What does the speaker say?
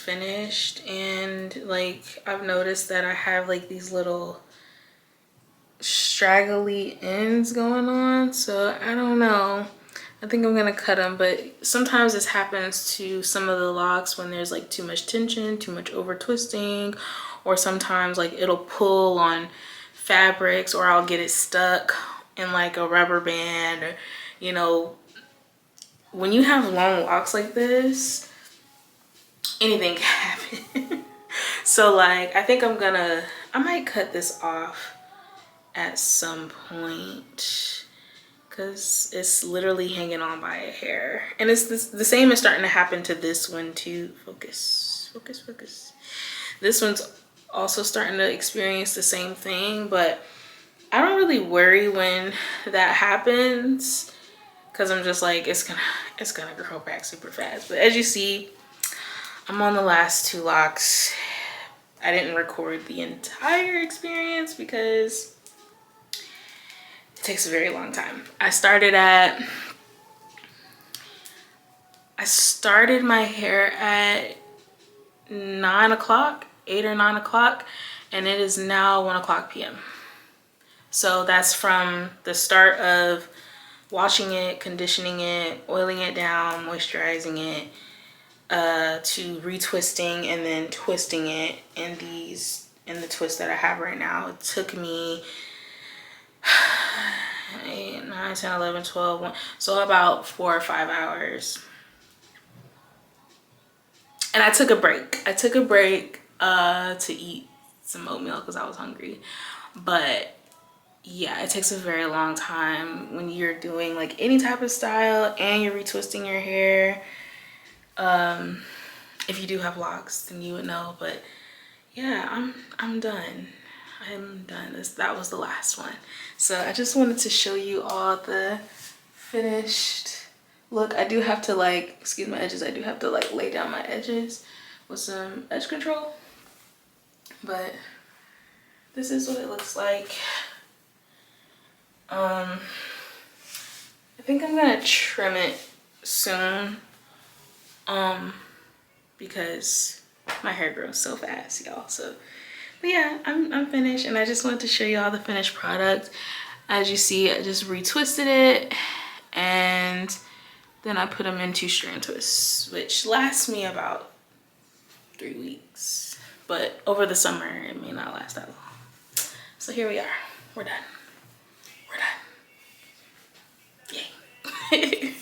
finished, and like I've noticed that I have like these little straggly ends going on, so I don't know. I think I'm gonna cut them, but sometimes this happens to some of the locks when there's like too much tension, too much over twisting, or sometimes like it'll pull on fabrics, or I'll get it stuck in like a rubber band, or you know, when you have long locks like this, anything can happen. So like I think I might cut this off at some point because it's literally hanging on by a hair, and it's the same is starting to happen to this one too. Focus, focus, focus. This one's also starting to experience the same thing, but I don't really worry when that happens because I'm just like, it's gonna grow back super fast. But as you see, I'm on the last 2 locks. I didn't record the entire experience because it takes a very long time. I started my hair at 9 o'clock, 8 or 9 o'clock, and it is now 1 o'clock p.m. So that's from the start of washing it, conditioning it, oiling it down, moisturizing it, to retwisting and then twisting it in the twist that I have right now. It took me 8, 9, 10, 11, 12, 1, so about 4 or 5 hours. And I took a break. To eat some oatmeal because I was hungry. But yeah, it takes a very long time when you're doing like any type of style and you're retwisting your hair. If you do have locks, then you would know. But yeah, I'm done. I'm done. That was the last one. So I just wanted to show you all the finished look. I do have to like, excuse my edges, I do have to like lay down my edges with some edge control. But this is what it looks like. I think I'm gonna trim it soon. Because my hair grows so fast, y'all. So but yeah, I'm finished, and I just wanted to show you all the finished product. As you see, I just retwisted it, and then I put them into strand twists, which lasts me about 3 weeks. But over the summer, it may not last that long. So here we are. We're done. We're done. Yay.